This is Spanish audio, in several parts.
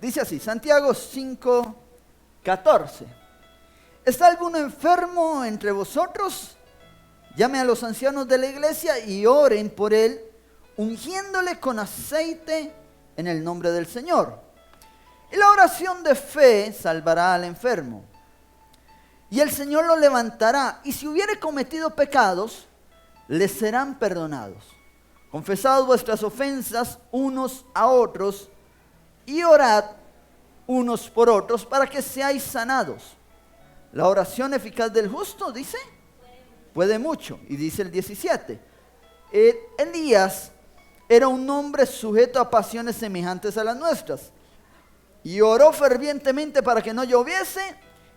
Dice así, Santiago 5:14. ¿Está alguno enfermo entre vosotros? Llame a los ancianos de la iglesia y oren por él, ungiéndole con aceite en el nombre del Señor. Y la oración de fe salvará al enfermo, y el Señor lo levantará, y si hubiere cometido pecados, le serán perdonados. Confesad vuestras ofensas unos a otros, y orad unos por otros, para que seáis sanados. La oración eficaz del justo, dice, puede mucho. Y dice el 17, Elías era un hombre sujeto a pasiones semejantes a las nuestras, y oró fervientemente para que no lloviese,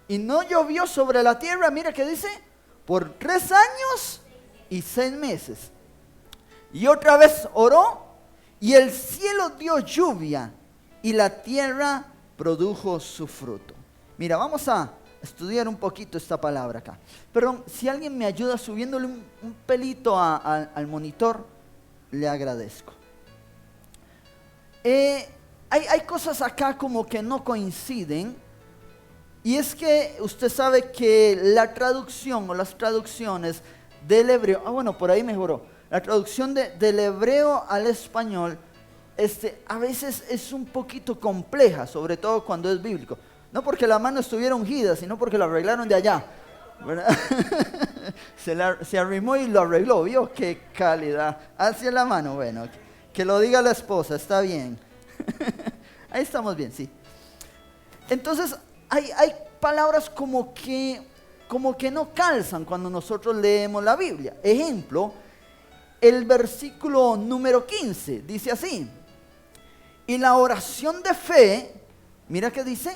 y no llovió sobre la tierra, mira que dice, por 3 años y 6 meses. Y otra vez oró, y el cielo dio lluvia, y la tierra produjo su fruto. Mira, vamos a estudiar un poquito esta palabra acá. Perdón, si alguien me ayuda subiéndole un pelito al monitor, le agradezco. Hay cosas acá como que no coinciden. Y es que usted sabe que la traducción o las traducciones del hebreo, bueno, por ahí mejoró. La traducción del hebreo al español, a veces es un poquito compleja, sobre todo cuando es bíblico. No porque la mano estuviera ungida, sino porque lo arreglaron de allá, ¿verdad? se arrimó y lo arregló, ¿vio? ¡Qué calidad! Hacia la mano, bueno, que lo diga la esposa, está bien. Ahí estamos bien, sí. Entonces, hay palabras como que no calzan cuando nosotros leemos la Biblia. Ejemplo, el versículo número 15 dice así: y la oración de fe, mira que dice,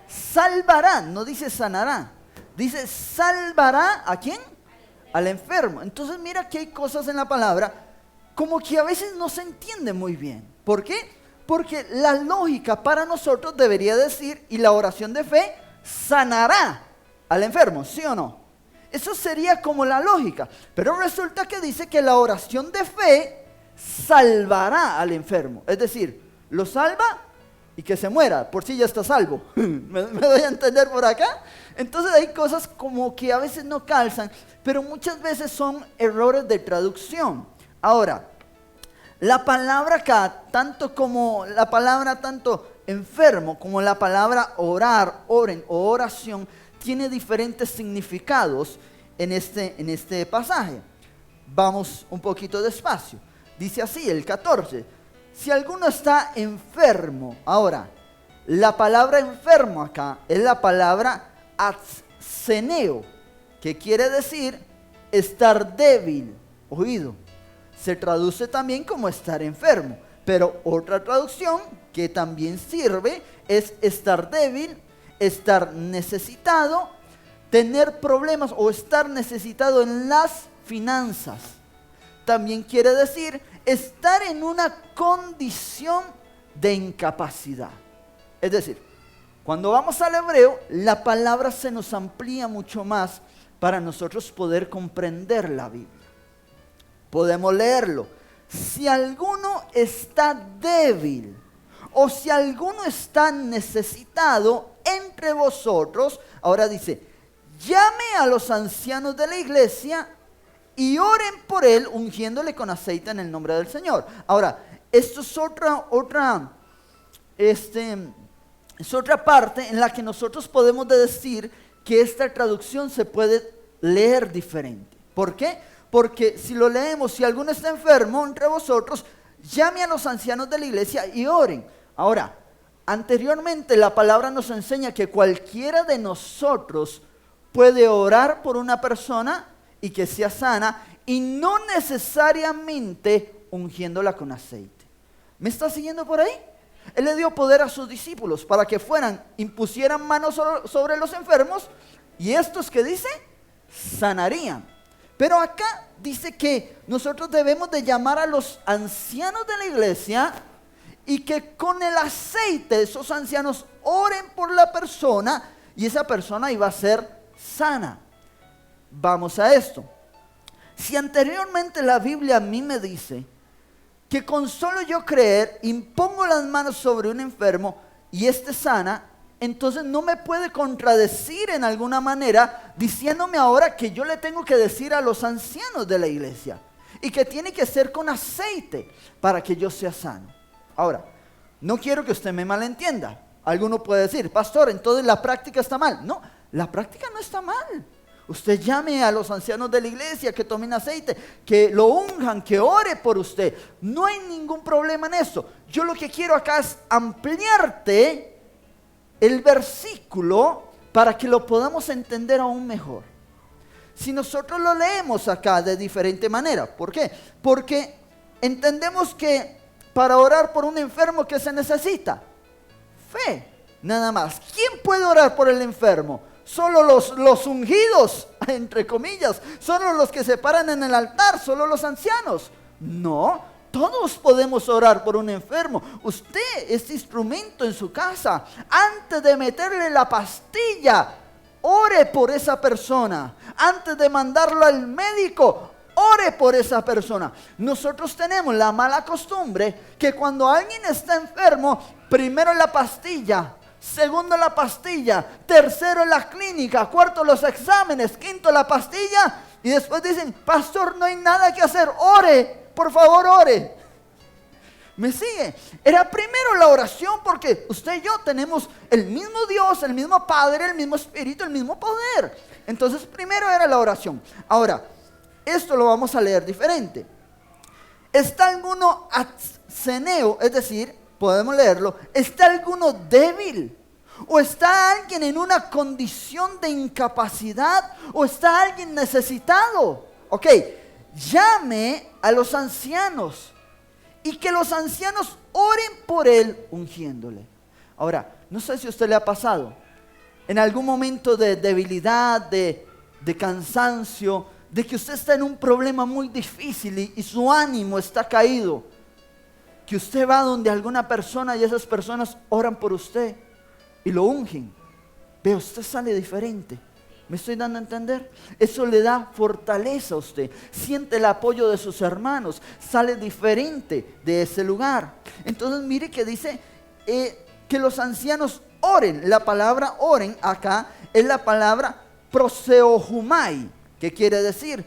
salvará, no dice sanará, dice salvará ¿a quién? Al enfermo. Entonces mira que hay cosas en la palabra como que a veces no se entiende muy bien. ¿Por qué? Porque la lógica para nosotros debería decir, y la oración de fe sanará al enfermo, ¿sí o no? Eso sería como la lógica, pero resulta que dice que la oración de fe salvará al enfermo, es decir, lo salva y que se muera, por si ya está salvo. ¿Me doy a entender por acá? Entonces hay cosas como que a veces no calzan, pero muchas veces son errores de traducción. Ahora, la palabra acá, tanto enfermo como la palabra orar, oren o oración, tiene diferentes significados en este pasaje. Vamos un poquito despacio. Dice así, el 14. Si alguno está enfermo, ahora, la palabra enfermo acá es la palabra asceneo, que quiere decir estar débil, oído. Se traduce también como estar enfermo, pero otra traducción que también sirve es estar débil, estar necesitado, tener problemas o estar necesitado en las finanzas. También quiere decir estar en una condición de incapacidad. Es decir, cuando vamos al hebreo, la palabra se nos amplía mucho más para nosotros poder comprender la Biblia. Podemos leerlo. Si alguno está débil o si alguno está necesitado entre vosotros, ahora dice, llame a los ancianos de la iglesia y oren por él, ungiéndole con aceite en el nombre del Señor. Ahora, esto es otra parte en la que nosotros podemos decir que esta traducción se puede leer diferente. ¿Por qué? Porque si lo leemos, si alguno está enfermo entre vosotros, llame a los ancianos de la iglesia y oren. Ahora, anteriormente la palabra nos enseña que cualquiera de nosotros puede orar por una persona y que sea sana, y no necesariamente ungiéndola con aceite. ¿Me está siguiendo por ahí? Él le dio poder a sus discípulos para que impusieran manos sobre los enfermos, y estos, ¿qué dice? Sanarían. Pero acá dice que nosotros debemos de llamar a los ancianos de la iglesia y que con el aceite esos ancianos oren por la persona y esa persona iba a ser sana. Vamos a esto. Si anteriormente la Biblia a mí me dice que con solo yo creer impongo las manos sobre un enfermo y éste sana, entonces no me puede contradecir en alguna manera diciéndome ahora que yo le tengo que decir a los ancianos de la iglesia y que tiene que ser con aceite para que yo sea sano. Ahora, no quiero que usted me malentienda. Alguno puede decir, pastor, entonces la práctica está mal. No, la práctica no está mal. Usted llame a los ancianos de la iglesia que tomen aceite, que lo unjan, que ore por usted. No hay ningún problema en eso. Yo lo que quiero acá es ampliarte el versículo para que lo podamos entender aún mejor. Si nosotros lo leemos acá de diferente manera, ¿por qué? Porque entendemos que para orar por un enfermo, ¿qué se necesita? Fe, nada más. ¿Quién puede orar por el enfermo? Solo los ungidos, entre comillas, solo los que se paran en el altar, solo los ancianos. No, todos podemos orar por un enfermo. Usted es instrumento en su casa. Antes de meterle la pastilla, ore por esa persona. Antes de mandarlo al médico, ore por esa persona. Nosotros tenemos la mala costumbre que cuando alguien está enfermo, primero la pastilla, segundo la pastilla, tercero la clínica, cuarto los exámenes, quinto la pastilla, y después dicen, pastor, no hay nada que hacer, ore, por favor ore. ¿Me sigue? Era primero la oración porque usted y yo tenemos el mismo Dios, el mismo Padre, el mismo Espíritu, el mismo poder. Entonces primero era la oración. Ahora, esto lo vamos a leer diferente. ¿Está alguno atzeneo? Es decir, podemos leerlo. ¿Está alguno débil? ¿O está alguien en una condición de incapacidad? ¿O está alguien necesitado? Ok, llame a los ancianos y que los ancianos oren por él ungiéndole. Ahora, no sé si a usted le ha pasado en algún momento de debilidad, de cansancio, de que usted está en un problema muy difícil y su ánimo está caído, que usted va donde alguna persona y esas personas oran por usted y lo ungen. Ve, usted sale diferente. ¿Me estoy dando a entender? Eso le da fortaleza a usted. Siente el apoyo de sus hermanos. Sale diferente de ese lugar. Entonces mire que dice que los ancianos oren. La palabra oren acá es la palabra proseohumai. ¿Qué quiere decir?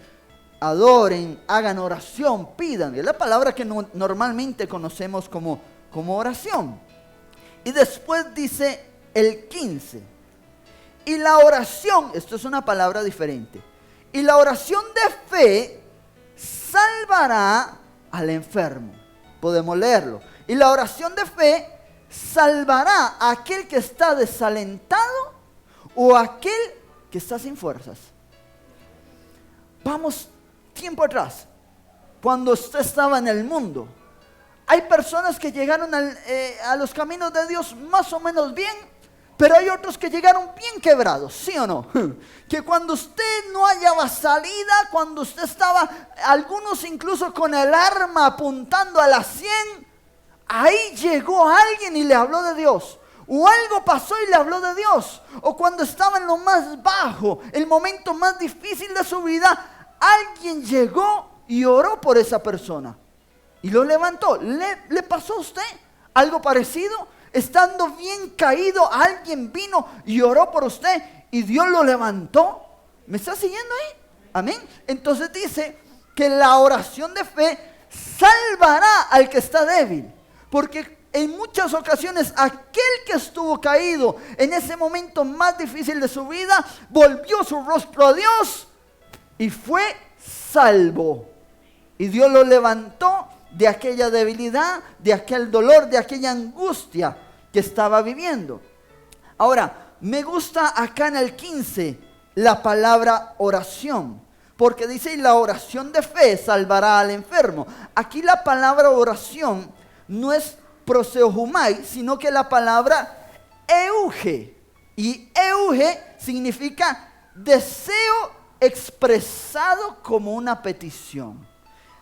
Adoren, hagan oración, pidan. Es la palabra que normalmente conocemos como oración. Y después dice el 15. Y la oración, esto es una palabra diferente, y la oración de fe salvará al enfermo. Podemos leerlo. Y la oración de fe salvará a aquel que está desalentado o a aquel que está sin fuerzas. Vamos tiempo atrás, cuando usted estaba en el mundo. Hay personas que llegaron a los caminos de Dios más o menos bien, pero hay otros que llegaron bien quebrados, ¿sí o no? Que cuando usted no hallaba salida, cuando usted estaba, algunos incluso con el arma apuntando a la 100, ahí llegó alguien y le habló de Dios. O algo pasó y le habló de Dios. O cuando estaba en lo más bajo, el momento más difícil de su vida, alguien llegó y oró por esa persona y lo levantó. ¿Le pasó a usted algo parecido? Estando bien caído, alguien vino y oró por usted y Dios lo levantó. ¿Me está siguiendo ahí? Amén. Entonces dice que la oración de fe salvará al que está débil. Porque en muchas ocasiones aquel que estuvo caído en ese momento más difícil de su vida, volvió su rostro a Dios y fue salvo. Y Dios lo levantó de aquella debilidad, de aquel dolor, de aquella angustia que estaba viviendo. Ahora, me gusta acá en el 15 la palabra oración, porque dice, y la oración de fe salvará al enfermo. Aquí la palabra oración no es proseohumai, sino que la palabra euge, y euge significa deseo expresado como una petición.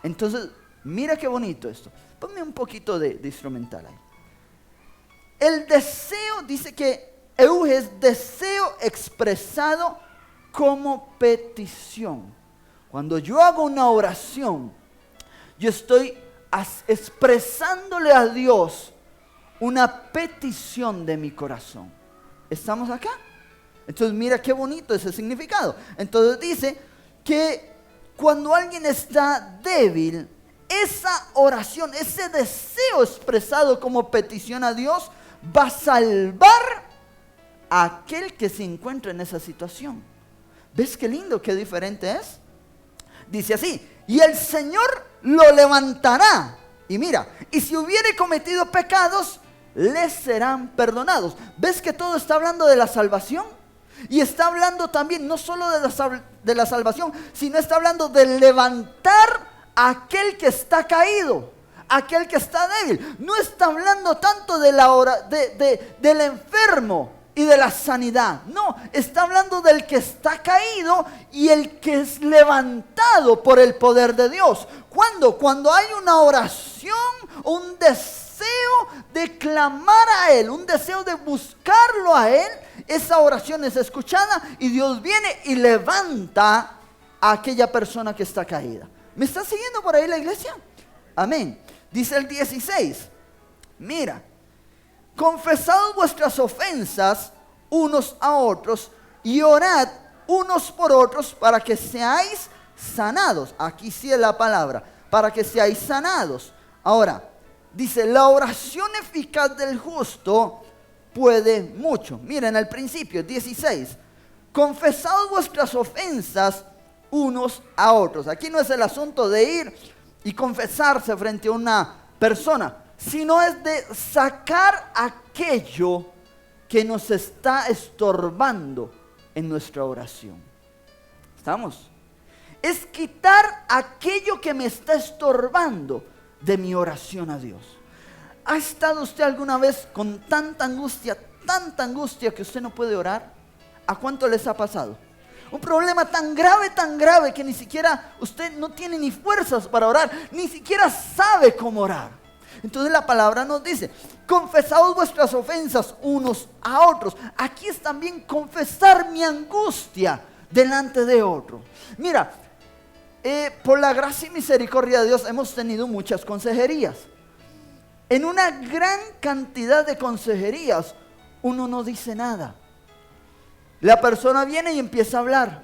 Entonces, mira qué bonito esto. Ponme un poquito de instrumental ahí. El deseo, dice que euge es deseo expresado como petición. Cuando yo hago una oración, yo estoy expresándole a Dios una petición de mi corazón. ¿Estamos acá? Entonces mira qué bonito ese significado. Entonces dice que cuando alguien está débil, esa oración, ese deseo expresado como petición a Dios va a salvar a aquel que se encuentra en esa situación. ¿Ves qué lindo, qué diferente es? Dice así: y el Señor lo levantará. Y mira, y si hubiere cometido pecados, les serán perdonados. ¿Ves que todo está hablando de la salvación? Y está hablando también no solo de la salvación, sino está hablando de levantar a aquel que está caído, aquel que está débil. No está hablando tanto de del enfermo y de la sanidad. No, está hablando del que está caído y el que es levantado por el poder de Dios. ¿Cuándo? Cuando hay una oración, un deseo de clamar a Él, un deseo de buscarlo a Él, esa oración es escuchada y Dios viene y levanta a aquella persona que está caída. ¿Me está siguiendo por ahí la iglesia? Amén. Dice el 16, mira: confesad vuestras ofensas unos a otros y orad unos por otros para que seáis sanados. Aquí sí es la palabra, para que seáis sanados. Ahora, dice, la oración eficaz del justo puede mucho. Miren al principio, 16. Confesad vuestras ofensas unos a otros. Aquí no es el asunto de ir y confesarse frente a una persona, sino es de sacar aquello que nos está estorbando en nuestra oración. ¿Estamos? Es quitar aquello que me está estorbando de mi oración a Dios. ¿Ha estado usted alguna vez con tanta angustia que usted no puede orar? ¿A cuánto les ha pasado? Un problema tan grave que ni siquiera usted no tiene ni fuerzas para orar, ni siquiera sabe cómo orar. Entonces la palabra nos dice: confesaos vuestras ofensas unos a otros. Aquí es también confesar mi angustia delante de otro. Mira, por la gracia y misericordia de Dios hemos tenido muchas consejerías. En una gran cantidad de consejerías uno no dice nada. La persona viene y empieza a hablar.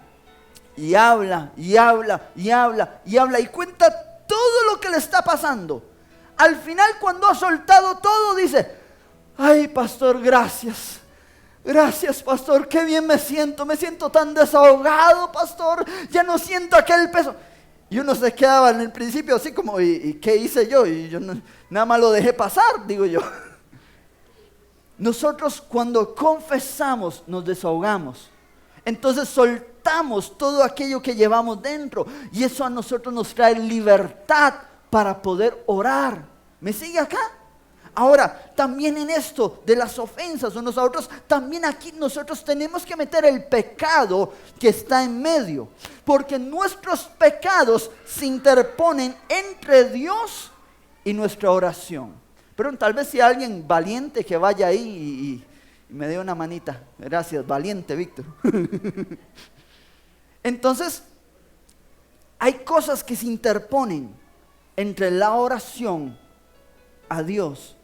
Y habla, y habla, y habla, y habla, y cuenta todo lo que le está pasando. Al final, cuando ha soltado todo, dice: ay, pastor, gracias. Gracias, pastor, qué bien me siento tan desahogado, pastor. Ya no siento aquel peso. Y uno se quedaba en el principio así como: ¿y qué hice yo? Y yo nada más lo dejé pasar, digo yo. Nosotros cuando confesamos nos desahogamos. Entonces soltamos todo aquello que llevamos dentro. Y eso a nosotros nos trae libertad para poder orar. ¿Me sigue acá? Ahora, también en esto de las ofensas unos a otros, también aquí nosotros tenemos que meter el pecado que está en medio. Porque nuestros pecados se interponen entre Dios y nuestra oración. Pero tal vez si hay alguien valiente que vaya ahí y me dé una manita. Gracias, valiente, Víctor. Entonces, hay cosas que se interponen entre la oración a Dios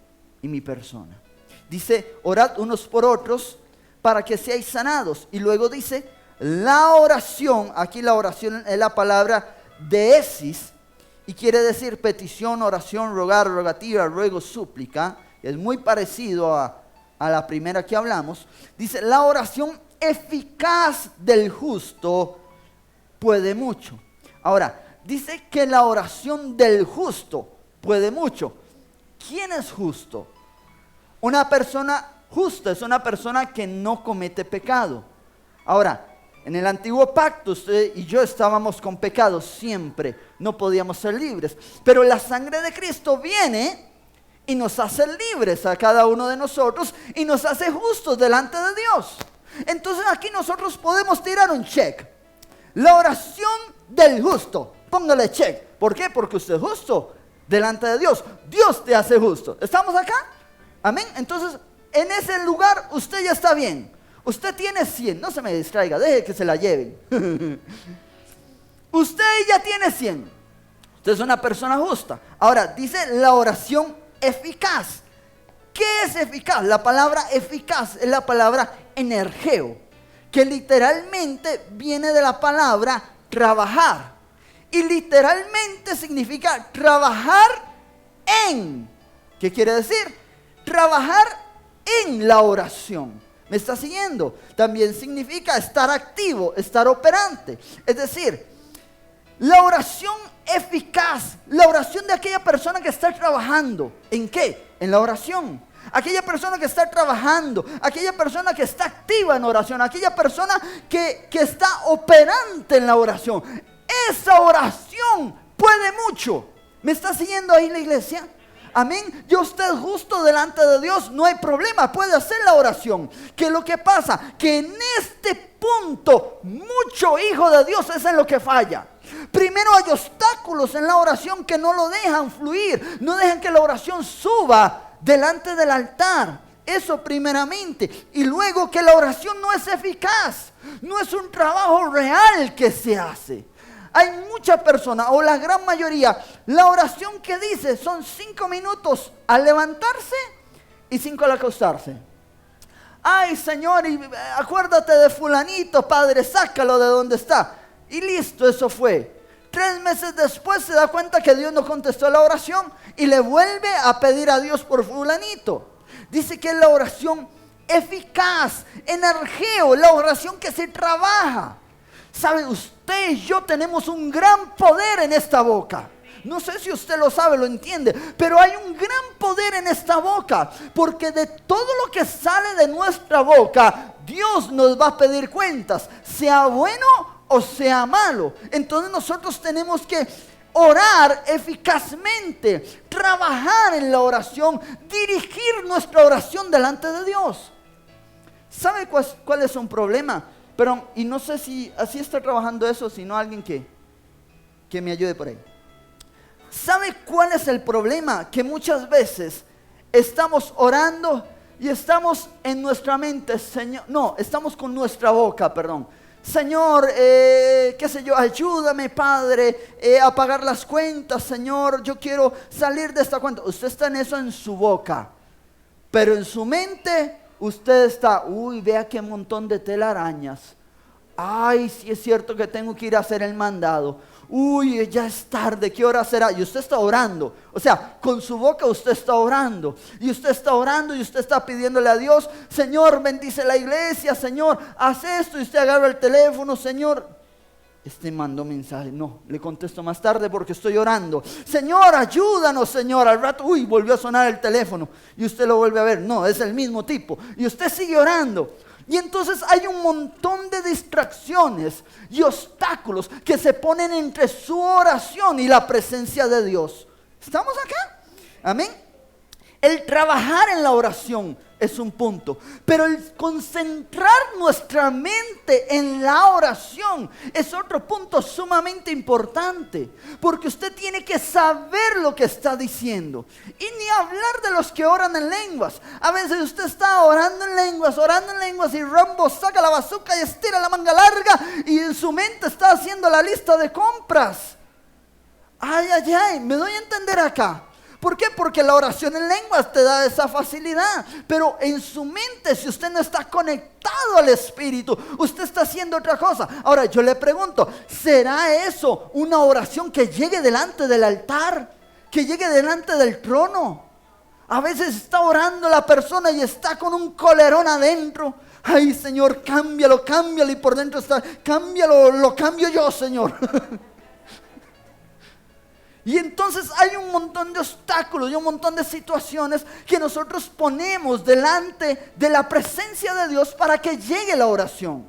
y mi persona. Dice: orad unos por otros para que seáis sanados. Y luego dice, la oración, aquí la oración es la palabra deesis, y quiere decir petición, oración, rogar, rogativa, ruego, súplica. Es muy parecido a la primera que hablamos. Dice, la oración eficaz del justo puede mucho. Ahora, dice que la oración del justo puede mucho. ¿Quién es justo? Una persona justa es una persona que no comete pecado. Ahora, en el antiguo pacto usted y yo estábamos con pecado siempre, no podíamos ser libres. Pero la sangre de Cristo viene y nos hace libres a cada uno de nosotros y nos hace justos delante de Dios. Entonces aquí nosotros podemos tirar un check. La oración del justo, póngale check. ¿Por qué? Porque usted es justo delante de Dios. Dios te hace justo. ¿Estamos acá? Amén. Entonces, en ese lugar usted ya está bien. Usted tiene 100, no se me distraiga, deje que se la lleven. Usted ya tiene 100. Usted es una persona justa. Ahora, dice la oración eficaz. ¿Qué es eficaz? La palabra eficaz es la palabra energeo, que literalmente viene de la palabra trabajar. Y literalmente significa trabajar en. ¿Qué quiere decir? Trabajar en la oración. ¿Me está siguiendo? También significa estar activo, estar operante. Es decir, la oración eficaz, la oración de aquella persona que está trabajando. ¿En qué? En la oración. Aquella persona que está trabajando, aquella persona que está activa en oración, aquella persona que está operante en la oración. Esa oración puede mucho. ¿Me está siguiendo ahí la iglesia? Amén. Yo usted justo delante de Dios, no hay problema, puede hacer la oración. ¿Qué es lo que pasa? Que en este punto, mucho hijo de Dios es en lo que falla. Primero hay obstáculos en la oración que no lo dejan fluir, no dejan que la oración suba delante del altar. Eso primeramente. Y luego que la oración no es eficaz, no es un trabajo real que se hace. Hay muchas personas, o la gran mayoría, la oración que dice son 5 minutos al levantarse y 5 al acostarse. Ay, Señor, y acuérdate de fulanito, Padre, sácalo de donde está. Y listo, eso fue. 3 meses después se da cuenta que Dios no contestó la oración y le vuelve a pedir a Dios por fulanito. Dice que es la oración eficaz, energeo, la oración que se trabaja. ¿Sabe? Usted y yo tenemos un gran poder en esta boca. No sé si usted lo sabe, lo entiende, pero hay un gran poder en esta boca, porque de todo lo que sale de nuestra boca, Dios nos va a pedir cuentas, sea bueno o sea malo. Entonces nosotros tenemos que orar eficazmente, trabajar en la oración, dirigir nuestra oración delante de Dios. ¿Sabe cuál es un problema? Pero, y no sé si así está trabajando eso, sino alguien que me ayude por ahí. ¿Sabe cuál es el problema? Que muchas veces estamos orando y estamos en nuestra mente, Señor, no, estamos con nuestra boca, perdón. Señor, qué sé yo, ayúdame, Padre, a pagar las cuentas, Señor, yo quiero salir de esta cuenta. Usted está en eso en su boca, pero en su mente usted está, uy, vea qué montón de telarañas. Ay, sí es cierto que tengo que ir a hacer el mandado. Uy, ya es tarde, ¿qué hora será? Y usted está orando. O sea, con su boca usted está orando. Y usted está orando y usted está pidiéndole a Dios, Señor, bendice la iglesia, Señor, haz esto. Y usted agarra el teléfono, Señor, mandó mensaje. No, le contesto más tarde porque estoy orando. Señor, ayúdanos, Señor. Al rato, uy, volvió a sonar el teléfono. Y usted lo vuelve a ver. No, es el mismo tipo. Y usted sigue orando. Y entonces hay un montón de distracciones y obstáculos que se ponen entre su oración y la presencia de Dios. ¿Estamos acá? Amén. El trabajar en la oración es un punto, pero el concentrar nuestra mente en la oración es otro punto sumamente importante, porque usted tiene que saber lo que está diciendo. Y ni hablar de los que oran en lenguas. A veces usted está orando en lenguas y Rambo saca la bazuca y estira la manga larga y en su mente está haciendo la lista de compras. Ay, ay, ay, me doy a entender acá. ¿Por qué? Porque la oración en lenguas te da esa facilidad. Pero en su mente, si usted no está conectado al Espíritu, usted está haciendo otra cosa. Ahora yo le pregunto, ¿será eso una oración que llegue delante del altar? ¿Que llegue delante del trono? A veces está orando la persona y está con un colerón adentro. Ay, Señor, cámbialo, cámbialo. Y por dentro está, cámbialo, lo cambio yo, Señor. Y entonces hay un montón de obstáculos y un montón de situaciones que nosotros ponemos delante de la presencia de Dios para que llegue la oración.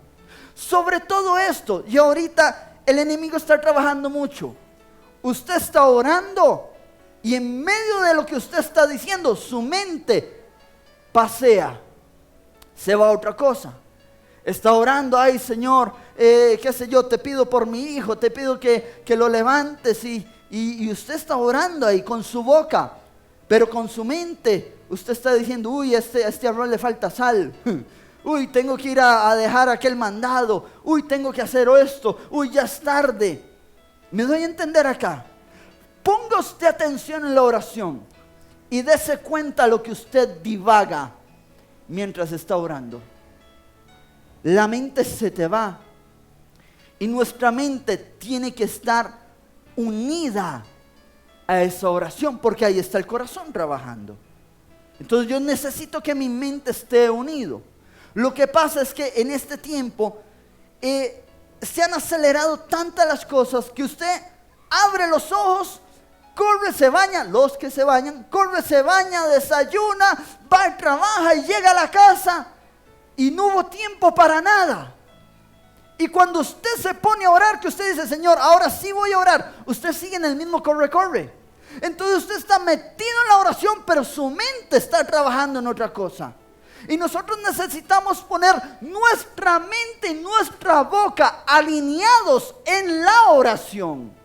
Sobre todo esto, y ahorita el enemigo está trabajando mucho. Usted está orando y en medio de lo que usted está diciendo, su mente pasea, se va a otra cosa. Está orando, ay Señor, qué sé yo, te pido por mi hijo, te pido que lo levantes y usted está orando ahí con su boca, pero con su mente usted está diciendo, uy, a este arroz le falta sal. Uy, tengo que ir a dejar aquel mandado. Uy, tengo que hacer esto. Uy, ya es tarde. ¿Me doy a entender acá? Ponga usted atención en la oración y dése cuenta lo que usted divaga mientras está orando. La mente se te va y nuestra mente tiene que estar unida a esa oración, porque ahí está el corazón trabajando. Entonces yo necesito que mi mente esté unido. Lo que pasa es que en este tiempo se han acelerado tantas las cosas que usted abre los ojos, corre, se baña, los que se bañan, corre, se baña, desayuna, va y trabaja y llega a la casa y no hubo tiempo para nada. Y cuando usted se pone a orar, que usted dice, Señor, ahora sí voy a orar, usted sigue en el mismo corre. Entonces usted está metido en la oración, pero su mente está trabajando en otra cosa. Y nosotros necesitamos poner nuestra mente y nuestra boca alineados en la oración.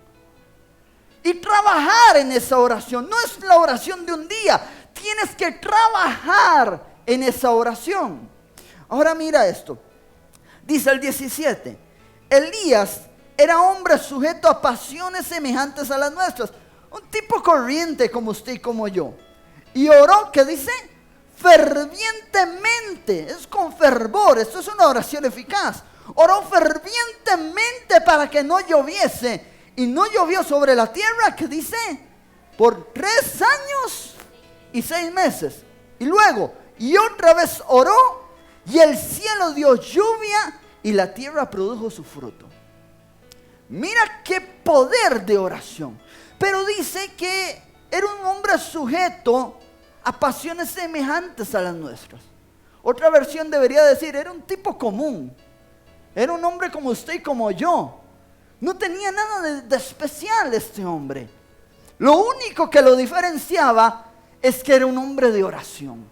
Y trabajar en esa oración. No es la oración de un día. Tienes que trabajar en esa oración. Ahora mira esto. Dice el 17. Elías era hombre sujeto a pasiones semejantes a las nuestras. Un tipo corriente como usted y como yo. Y oró, ¿qué dice? Fervientemente. Es con fervor. Esto es una oración eficaz. Oró fervientemente para que no lloviese. Y no llovió sobre la tierra, ¿qué dice? Por 3 años y 6 meses. Y luego, y otra vez oró, y el cielo dio lluvia, y la tierra produjo su fruto. Mira qué poder de oración. Pero dice que era un hombre sujeto a pasiones semejantes a las nuestras. Otra versión debería decir, era un tipo común. Era un hombre como usted y como yo. No tenía nada de especial este hombre. Lo único que lo diferenciaba es que era un hombre de oración.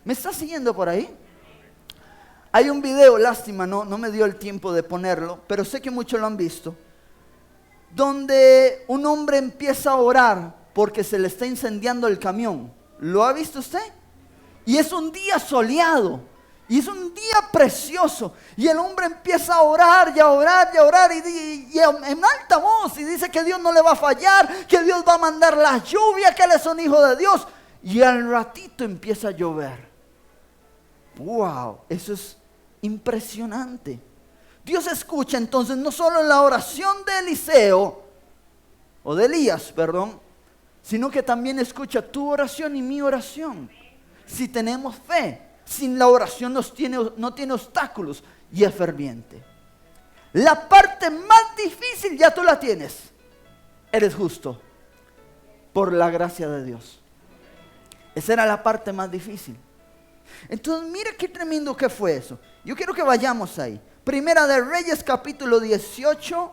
¿Me está siguiendo por ahí? Hay un video, lástima, no me dio el tiempo de ponerlo, pero sé que muchos lo han visto, donde un hombre empieza a orar porque se le está incendiando el camión. ¿Lo ha visto usted? Y es un día soleado. Y es un día precioso. Y el hombre empieza a orar y a orar y a orar. Y en alta voz. Y dice que Dios no le va a fallar. Que Dios va a mandar la lluvia. Que él es un hijo de Dios. Y al ratito empieza a llover. ¡Wow! Eso es impresionante. Dios escucha entonces no solo en la oración de Eliseo. O de Elías, perdón. Sino que también escucha tu oración y mi oración. Si tenemos fe. Sin la oración no tiene obstáculos y es ferviente. La parte más difícil ya tú la tienes. Eres justo por la gracia de Dios. Esa era la parte más difícil. Entonces mira qué tremendo que fue eso. Yo quiero que vayamos ahí. Primera de Reyes capítulo 18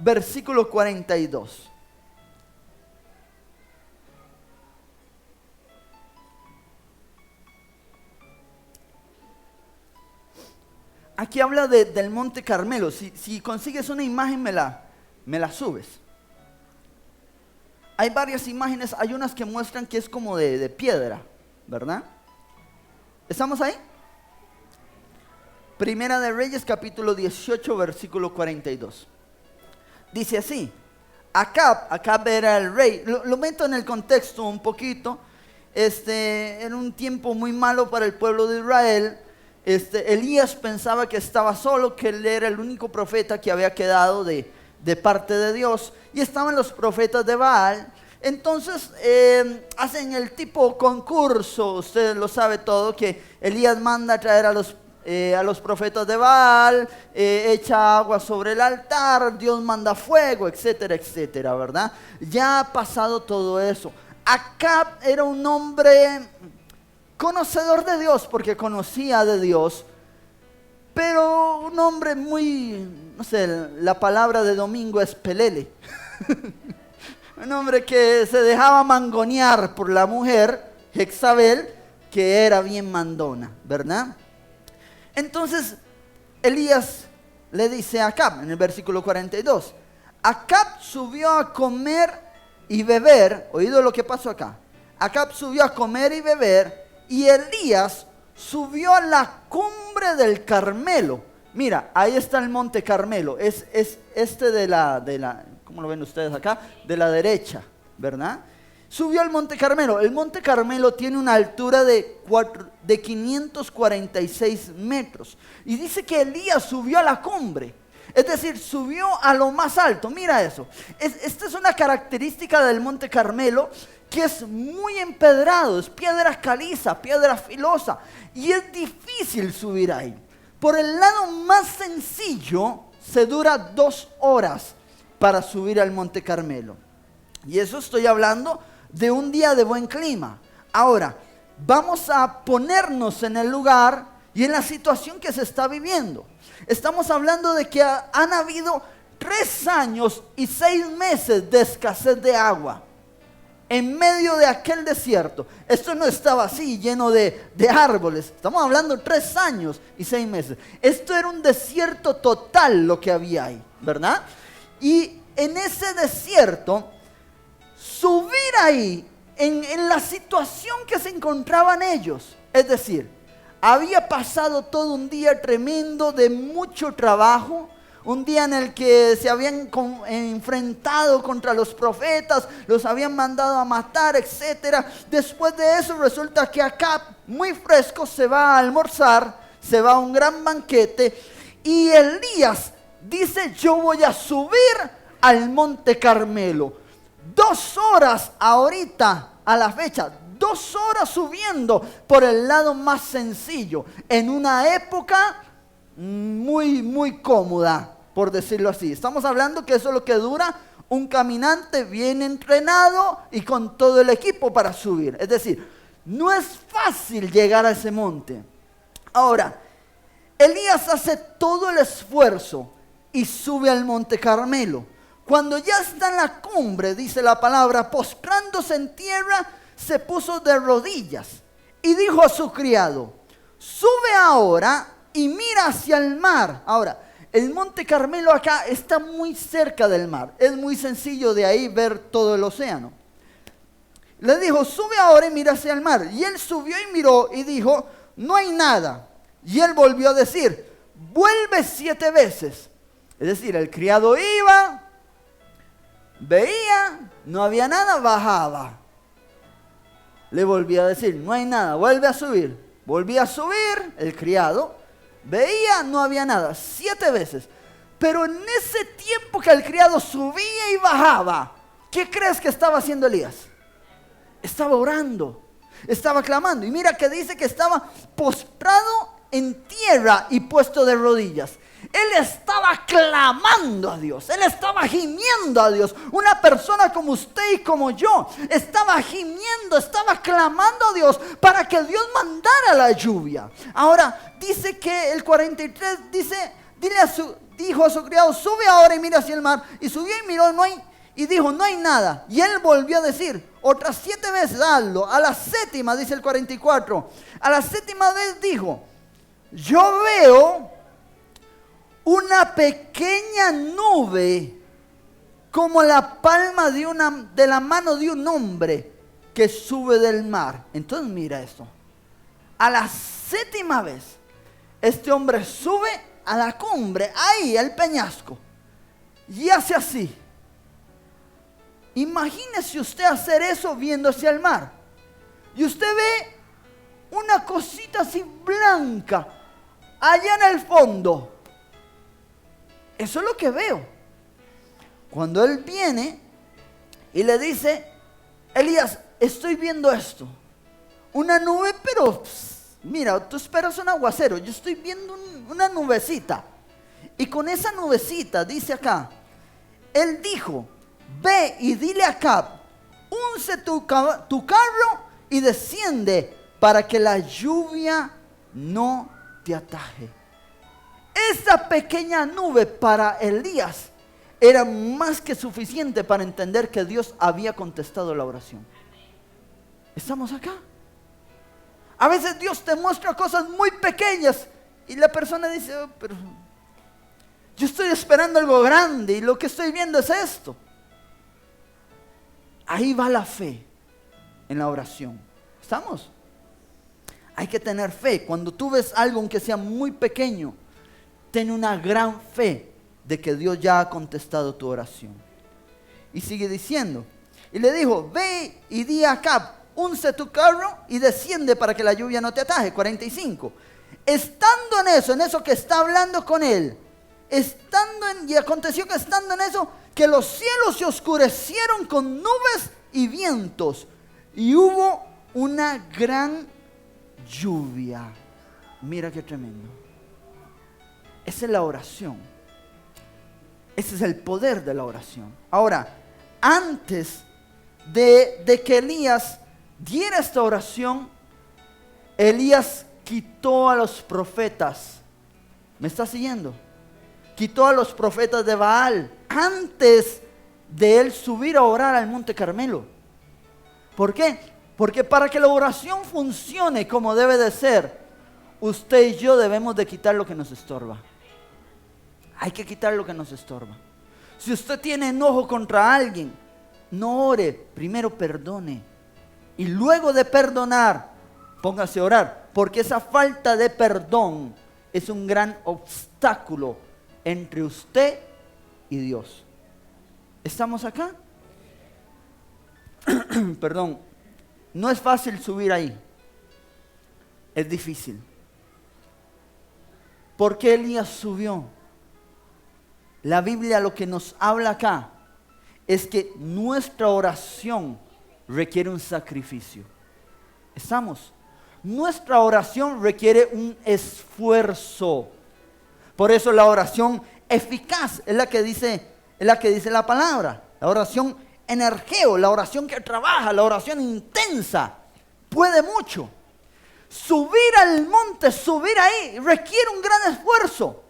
versículo 42. Aquí habla del Monte Carmelo. Si consigues una imagen, me la subes. Hay varias imágenes. Hay unas que muestran que es como de piedra, ¿verdad? ¿Estamos ahí? Primera de Reyes, capítulo 18, versículo 42. Dice así. Acab era el rey. Lo meto en el contexto un poquito. Era un tiempo muy malo para el pueblo de Israel. Elías pensaba que estaba solo, que él era el único profeta que había quedado de parte de Dios, y estaban los profetas de Baal. Entonces hacen el tipo concurso, usted lo sabe todo, que Elías manda a traer a los profetas de Baal, echa agua sobre el altar, Dios manda fuego, etcétera, etcétera, ¿verdad? Ya ha pasado todo eso. Acab era un hombre conocedor de Dios, porque conocía de Dios, pero un hombre muy, no sé, la palabra de domingo es pelele. Un hombre que se dejaba mangonear por la mujer, Jezabel, que era bien mandona, ¿verdad? Entonces, Elías le dice a Acab, en el versículo 42, Acab subió a comer y beber, oído lo que pasó acá, Acab subió a comer y beber, y Elías subió a la cumbre del Carmelo. Mira, ahí está el monte Carmelo. Es de la, ¿cómo lo ven ustedes acá? De la derecha, ¿verdad? subió al Monte Carmelo. El Monte Carmelo tiene una altura de 546 metros. Y dice que Elías subió a la cumbre. Es decir, subió a lo más alto. Mira eso. Esta es una característica del Monte Carmelo, que es muy empedrado, es piedra caliza, piedra filosa. Y es difícil subir ahí. Por el lado más sencillo, se dura 2 horas para subir al Monte Carmelo. Y eso estoy hablando de un día de buen clima. Ahora, vamos a ponernos en el lugar y en la situación que se está viviendo. Estamos hablando de que han habido 3 años y 6 meses de escasez de agua en medio de aquel desierto. Esto no estaba así, lleno de árboles. Estamos hablando de 3 años y 6 meses. Esto era un desierto total lo que había ahí, ¿verdad? Y en ese desierto, subir ahí, en la situación que se encontraban ellos, es decir, había pasado todo un día tremendo de mucho trabajo, un día en el que se habían enfrentado contra los profetas, los habían mandado a matar, etc. Después de eso resulta que Acab, muy fresco, se va a almorzar, se va a un gran banquete, y Elías dice: yo voy a subir al Monte Carmelo. 2 horas ahorita a la fecha, 2 horas subiendo por el lado más sencillo, en una época muy cómoda, por decirlo así. Estamos hablando que eso es lo que dura un caminante bien entrenado y con todo el equipo para subir. Es decir, no es fácil llegar a ese monte. Ahora, Elías hace todo el esfuerzo y sube al Monte Carmelo. Cuando ya está en la cumbre, dice la palabra, postrándose en tierra, se puso de rodillas y dijo a su criado: sube ahora y mira hacia el mar. Ahora, el Monte Carmelo acá está muy cerca del mar. Es muy sencillo de ahí ver todo el océano. Le dijo: sube ahora y mira hacia el mar. Y él subió y miró y dijo: no hay nada. Y él volvió a decir: vuelve 7 veces. Es decir, el criado iba, veía, no había nada, bajaba. Le volvía a decir: no hay nada, vuelve a subir. Volvía a subir, el criado, veía, no había nada, 7 veces. Pero en ese tiempo que el criado subía y bajaba, ¿qué crees que estaba haciendo Elías? Estaba orando, estaba clamando. Y mira que dice que estaba postrado en tierra y puesto de rodillas. Él estaba clamando a Dios, él estaba gimiendo a Dios. Una persona como usted y como yo estaba gimiendo, estaba clamando a Dios para que Dios mandara la lluvia. Ahora dice que el 43 dice: dijo a su criado: sube ahora y mira hacia el mar. Y subió y miró, y dijo: no hay nada. Y él volvió a decir otras 7 veces: hazlo. A la 7ª, dice el 44, a la 7ª vez dijo: yo veo una pequeña nube como la palma de la mano de un hombre que sube del mar. Entonces mira esto. A la 7ª vez, este hombre sube a la cumbre, ahí al peñasco, y hace así. Imagínese usted hacer eso viendo hacia el mar. Y usted ve una cosita así blanca allá en el fondo. Eso es lo que veo. Cuando él viene y le dice: Elías, estoy viendo esto. Una nube, pero mira, tú esperas un aguacero. Yo estoy viendo una nubecita. Y con esa nubecita, dice acá, él dijo: ve y dile a Acab: unce tu carro y desciende para que la lluvia no te ataje. Esa pequeña nube para Elías era más que suficiente para entender que Dios había contestado la oración. ¿Estamos acá? A veces Dios te muestra cosas muy pequeñas y la persona dice: oh, pero yo estoy esperando algo grande y lo que estoy viendo es esto. Ahí va la fe en la oración. ¿Estamos? Hay que tener fe. Cuando tú ves algo aunque sea muy pequeño, ten una gran fe de que Dios ya ha contestado tu oración. Y sigue diciendo: y le dijo, ve y di a Acab, unce tu carro y desciende para que la lluvia no te ataje. 45. Estando en eso que está hablando con él, y aconteció que estando en eso, que los cielos se oscurecieron con nubes y vientos, y hubo una gran lluvia. Mira qué tremendo. Esa es la oración. Ese es el poder de la oración. Ahora, antes de que Elías diera esta oración, Elías quitó a los profetas. ¿Me está siguiendo? Quitó a los profetas de Baal antes de él subir a orar al Monte Carmelo. ¿Por qué? Porque para que la oración funcione como debe de ser, usted y yo debemos de quitar lo que nos estorba. Hay que quitar lo que nos estorba. Si usted tiene enojo contra alguien, no ore, primero perdone. Y luego de perdonar, póngase a orar. Porque esa falta de perdón es un gran obstáculo entre usted y Dios. ¿Estamos acá? Perdón. No es fácil subir ahí. Es difícil. ¿Por qué Elías subió? La Biblia lo que nos habla acá es que nuestra oración requiere un sacrificio. ¿Estamos? Nuestra oración requiere un esfuerzo. Por eso la oración eficaz es la que dice la palabra. La oración energeo, la oración que trabaja, la oración intensa, puede mucho. Subir al monte, subir ahí, requiere un gran esfuerzo.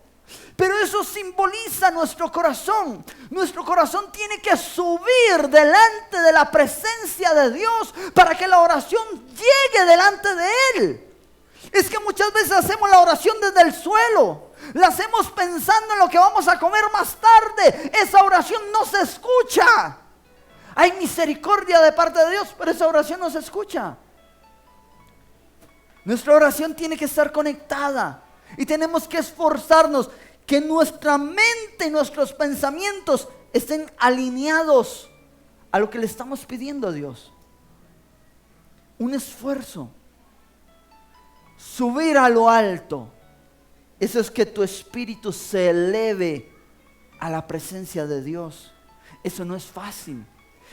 Pero eso simboliza nuestro corazón. Nuestro corazón tiene que subir delante de la presencia de Dios para que la oración llegue delante de Él. Es que muchas veces hacemos la oración desde el suelo. La hacemos pensando en lo que vamos a comer más tarde. Esa oración no se escucha. Hay misericordia de parte de Dios, pero esa oración no se escucha. Nuestra oración tiene que estar conectada. Y tenemos que esforzarnos que nuestra mente y nuestros pensamientos estén alineados a lo que le estamos pidiendo a Dios. Un esfuerzo. Subir a lo alto. Eso es que tu espíritu se eleve a la presencia de Dios. Eso no es fácil.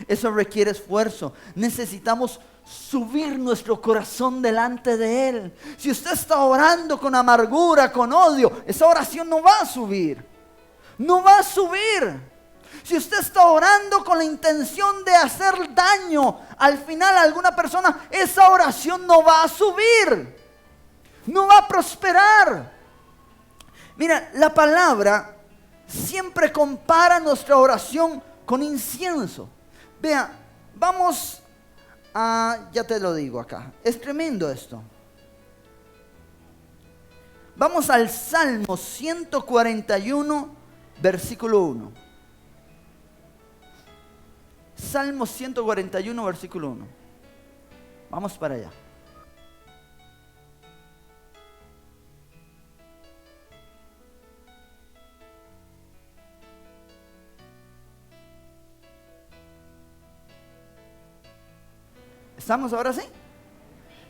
Eso requiere esfuerzo. Necesitamos subir nuestro corazón delante de Él. Si usted está orando con amargura, con odio, esa oración no va a subir. No va a subir. Si usted está orando con la intención de hacer daño al final a alguna persona, esa oración no va a subir. No va a prosperar. Mira, la palabra siempre compara nuestra oración con incienso. Vea, vamos a, ya te lo digo acá, es tremendo esto. Vamos al Salmo 141, versículo 1. Salmo 141, versículo 1. Vamos para allá. ¿Estamos ahora sí?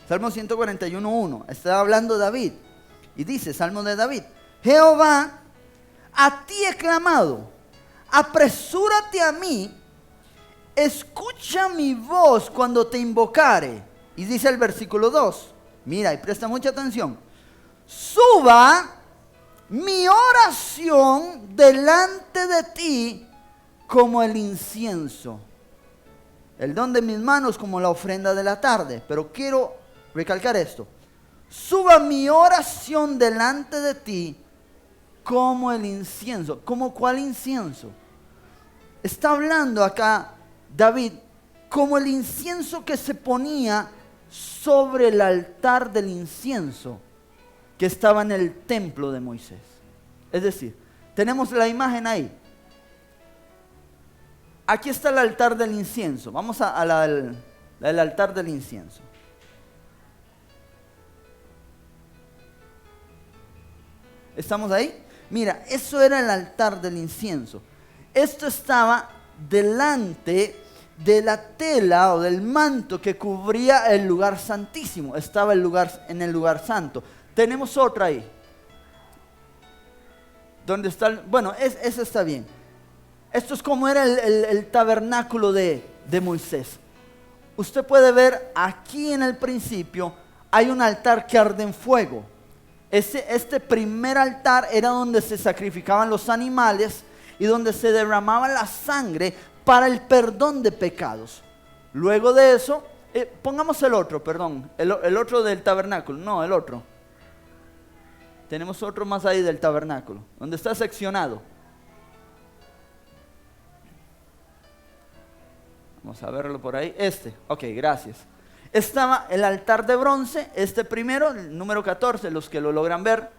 Salmo 141, 1. Está hablando David. Y dice, Salmo de David: Jehová, a ti he clamado, apresúrate a mí, escucha mi voz cuando te invocare. Y dice el versículo 2, mira y presta mucha atención: suba mi oración delante de ti como el incienso, el don de mis manos como la ofrenda de la tarde. Pero quiero recalcar esto: suba mi oración delante de ti como el incienso. ¿Como cuál incienso? Está hablando acá David como el incienso que se ponía sobre el altar del incienso que estaba en el templo de Moisés. Es decir, tenemos la imagen ahí. Aquí está el altar del incienso. Vamos al altar del incienso. ¿Estamos ahí? Mira, eso era el altar del incienso. Esto estaba delante de la tela o del manto que cubría el lugar santísimo. Estaba en el lugar santo. Tenemos otra ahí. ¿Dónde está? Bueno, esa está bien. Esto es como era el tabernáculo de Moisés. Usted puede ver aquí en el principio hay un altar que arde en fuego. Este primer altar era donde se sacrificaban los animales y donde se derramaba la sangre para el perdón de pecados. Luego de eso, pongamos el otro, perdón, el otro del tabernáculo, no, el otro. Tenemos otro más ahí del tabernáculo, donde está seccionado. Vamos a verlo por ahí. Ok, gracias. Estaba el altar de bronce, primero, el número 14, los que lo logran ver,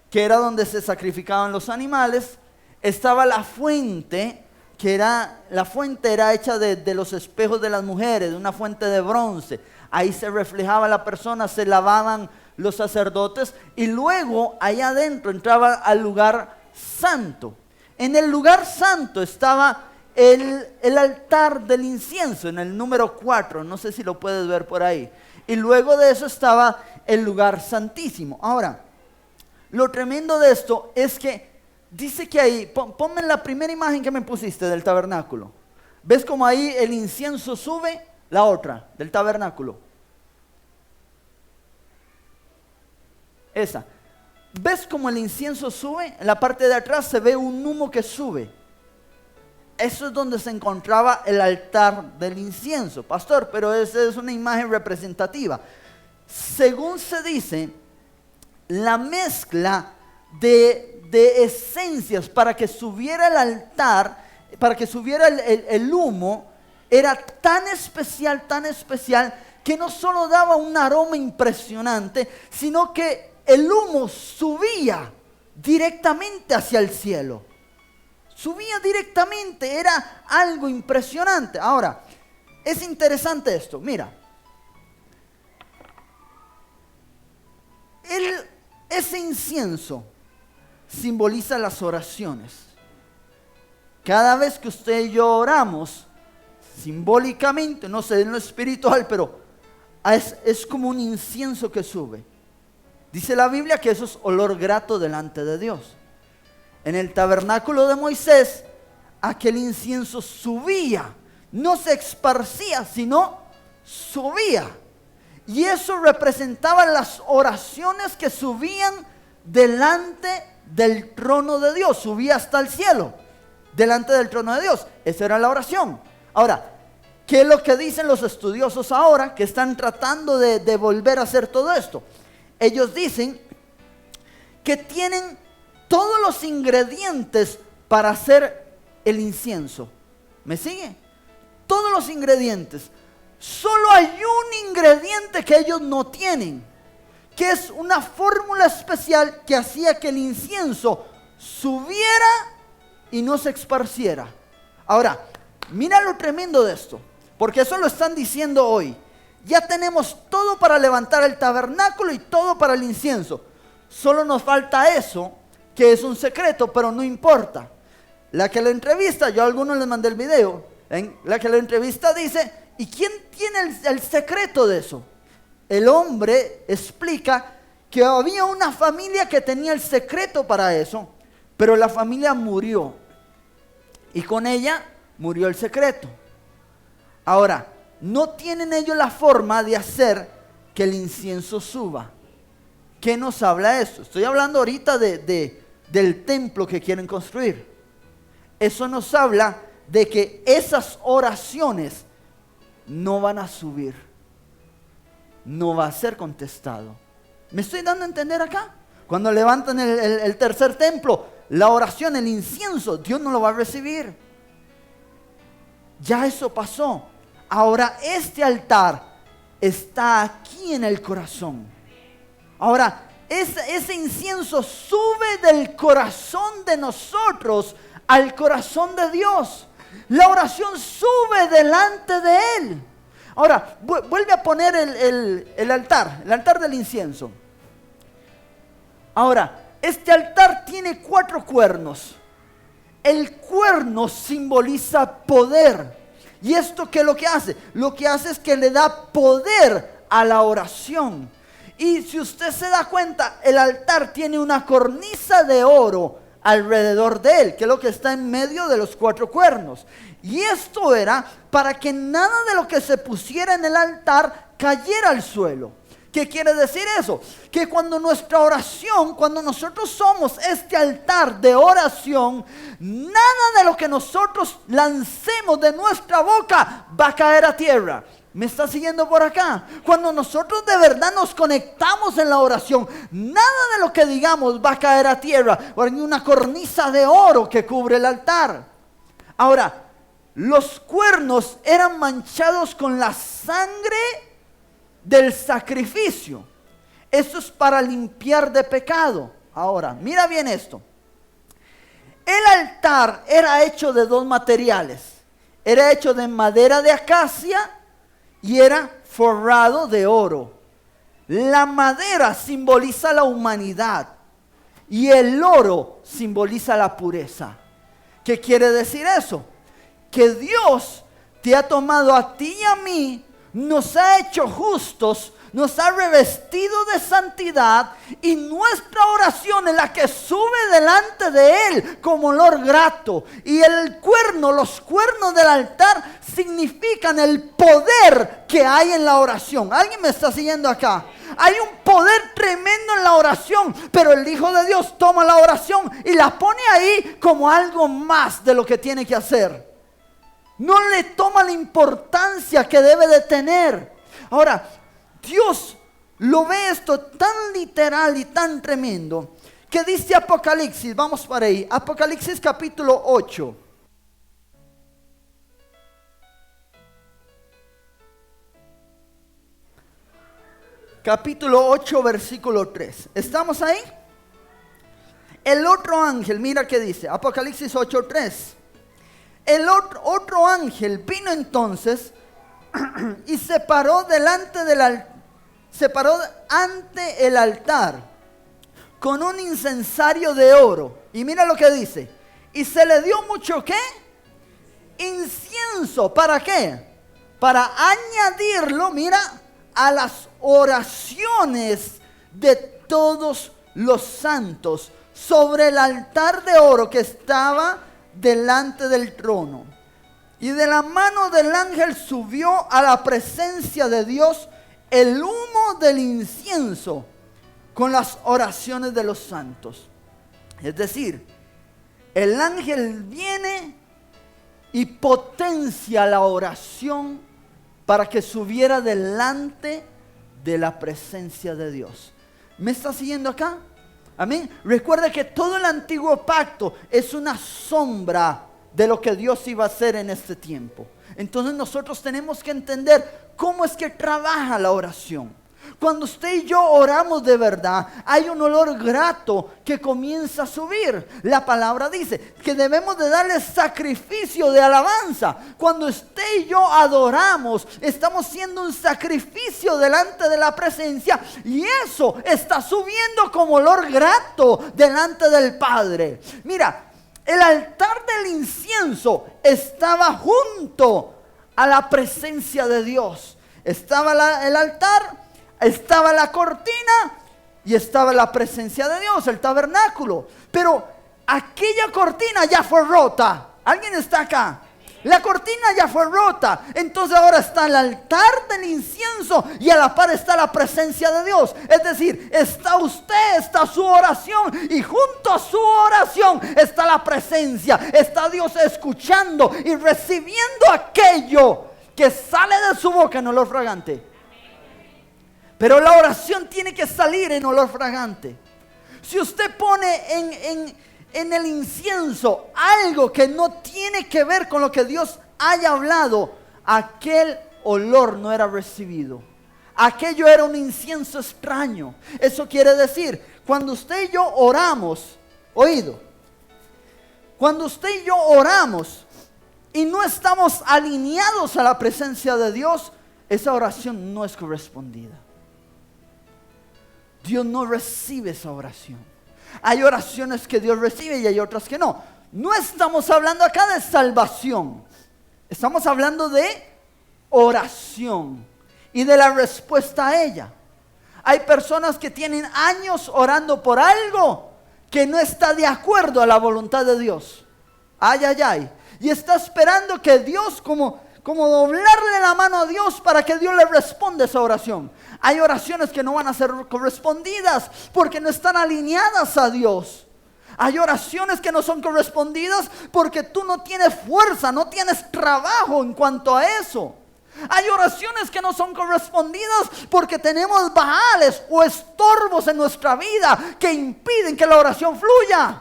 que era donde se sacrificaban los animales. Estaba la fuente, la fuente era hecha de los espejos de las mujeres, de una fuente de bronce. Ahí se reflejaba la persona, se lavaban los sacerdotes y luego allá adentro entraba al lugar santo. En el lugar santo estaba el altar del incienso en el número 4, no sé si lo puedes ver por ahí. Y luego de eso estaba el lugar santísimo. Ahora, lo tremendo de esto es que dice que ahí, ponme la primera imagen que me pusiste del tabernáculo. ¿Ves cómo ahí el incienso sube? La otra, del tabernáculo. Esa. ¿Ves cómo el incienso sube? En la parte de atrás se ve un humo que sube. Eso es donde se encontraba el altar del incienso. Pastor, pero esa es una imagen representativa. Según se dice, la mezcla de esencias para que subiera el altar, para que subiera el humo, era tan especial, que no solo daba un aroma impresionante, sino que el humo subía directamente hacia el cielo. Subía directamente, era algo impresionante. Ahora, es interesante esto, mira. Ese incienso simboliza las oraciones. Cada vez que usted y yo oramos, simbólicamente, no sé en lo espiritual, pero es como un incienso que sube. Dice la Biblia que eso es olor grato delante de Dios. En el tabernáculo de Moisés, aquel incienso subía, no se esparcía, sino subía. Y eso representaba las oraciones que subían delante del trono de Dios, subía hasta el cielo, delante del trono de Dios. Esa era la oración. Ahora, ¿qué es lo que dicen los estudiosos ahora que están tratando de volver a hacer todo esto? Ellos dicen que tienen todos los ingredientes para hacer el incienso. ¿Me sigue? Todos los ingredientes. Solo hay un ingrediente que ellos no tienen, que es una fórmula especial que hacía que el incienso subiera y no se esparciera. Ahora, mira lo tremendo de esto, porque eso lo están diciendo hoy. Ya tenemos todo para levantar el tabernáculo y todo para el incienso. Solo nos falta eso, que es un secreto, pero no importa. La que la entrevista, yo a algunos les mandé el video, la que la entrevista dice, ¿y quién tiene el secreto de eso? El hombre explica que había una familia que tenía el secreto para eso, pero la familia murió y con ella murió el secreto. Ahora, no tienen ellos la forma de hacer que el incienso suba. ¿Qué nos habla eso? Estoy hablando ahorita del templo que quieren construir. Eso nos habla de que esas oraciones no van a subir. No va a ser contestado. ¿Me estoy dando a entender acá? Cuando levantan el tercer templo, la oración, el incienso, Dios no lo va a recibir. Ya eso pasó. Ahora este altar está aquí en el corazón. Ahora, ese incienso sube del corazón de nosotros al corazón de Dios. La oración sube delante de Él. Ahora, vuelve a poner el altar del incienso. Ahora, este altar tiene 4 cuernos. El cuerno simboliza poder. ¿Y esto qué es lo que hace? Lo que hace es que le da poder a la oración. Y si usted se da cuenta, el altar tiene una cornisa de oro alrededor de él, que es lo que está en medio de los 4 cuernos. Y esto era para que nada de lo que se pusiera en el altar cayera al suelo. ¿Qué quiere decir eso? Que cuando nuestra oración, cuando nosotros somos este altar de oración, nada de lo que nosotros lancemos de nuestra boca va a caer a tierra. ¿Me está siguiendo por acá? Cuando nosotros de verdad nos conectamos en la oración, nada de lo que digamos va a caer a tierra. Hay una cornisa de oro que cubre el altar. Ahora, los cuernos eran manchados con la sangre del sacrificio. Eso es para limpiar de pecado. Ahora, mira bien esto. El altar era hecho de 2 materiales. Era hecho de madera de acacia y era forrado de oro. La madera simboliza la humanidad y el oro simboliza la pureza. ¿Qué quiere decir eso? Que Dios te ha tomado a ti y a mí, nos ha hecho justos, nos ha revestido de santidad, y nuestra oración es la que sube delante de Él como olor grato. Y los cuernos del altar significan el poder que hay en la oración. ¿Alguien me está siguiendo acá? Hay un poder tremendo en la oración, pero el Hijo de Dios toma la oración y la pone ahí como algo más de lo que tiene que hacer. No le toma la importancia que debe de tener. Ahora, Dios lo ve esto tan literal y tan tremendo que dice Apocalipsis, vamos para ahí, Apocalipsis capítulo 8. Capítulo 8, versículo 3. ¿Estamos ahí? El otro ángel, mira qué dice, Apocalipsis 8, 3. El otro ángel vino entonces y se paró ante el altar con un incensario de oro. Y mira lo que dice. Y se le dio mucho ¿qué? Incienso. ¿Para qué? Para añadirlo, mira, a las oraciones de todos los santos sobre el altar de oro que estaba delante del trono. Y de la mano del ángel subió a la presencia de Dios el humo del incienso con las oraciones de los santos. Es decir, el ángel viene y potencia la oración para que subiera delante de la presencia de Dios. ¿Me está siguiendo acá? Amén. Recuerda que todo el antiguo pacto es una sombra de lo que Dios iba a hacer en este tiempo. Entonces nosotros tenemos que entender cómo es que trabaja la oración. Cuando usted y yo oramos de verdad, hay un olor grato que comienza a subir. La palabra dice que debemos de darle sacrificio de alabanza. Cuando usted y yo adoramos, estamos haciendo un sacrificio delante de la presencia, y eso está subiendo como olor grato delante del Padre. Mira, el altar del incienso estaba junto a la presencia de Dios. Estaba el altar, estaba la cortina y estaba la presencia de Dios, el tabernáculo. Pero aquella cortina ya fue rota. ¿Alguien está acá? La cortina ya fue rota. Entonces ahora está el altar del incienso y a la par está la presencia de Dios. Es decir, está usted, está su oración, y junto a su oración está la presencia. Está Dios escuchando y recibiendo aquello que sale de su boca en olor fragante. Pero la oración tiene que salir en olor fragante. Si usted pone en el incienso algo que no tiene que ver con lo que Dios haya hablado, aquel olor no era recibido. Aquello era un incienso extraño. Eso quiere decir, cuando usted y yo oramos, oído, cuando usted y yo oramos y no estamos alineados a la presencia de Dios, esa oración no es correspondida. Dios no recibe esa oración. Hay oraciones que Dios recibe y hay otras que no. No estamos hablando acá de salvación. Estamos hablando de oración y de la respuesta a ella. Hay personas que tienen años orando por algo que no está de acuerdo a la voluntad de Dios. Ay, ay, ay. Y está esperando que Dios, como doblarle la mano a Dios para que Dios le responda esa oración. Hay oraciones que no van a ser correspondidas porque no están alineadas a Dios. Hay oraciones que no son correspondidas porque tú no tienes fuerza, no tienes trabajo en cuanto a eso. Hay oraciones que no son correspondidas porque tenemos baales o estorbos en nuestra vida que impiden que la oración fluya.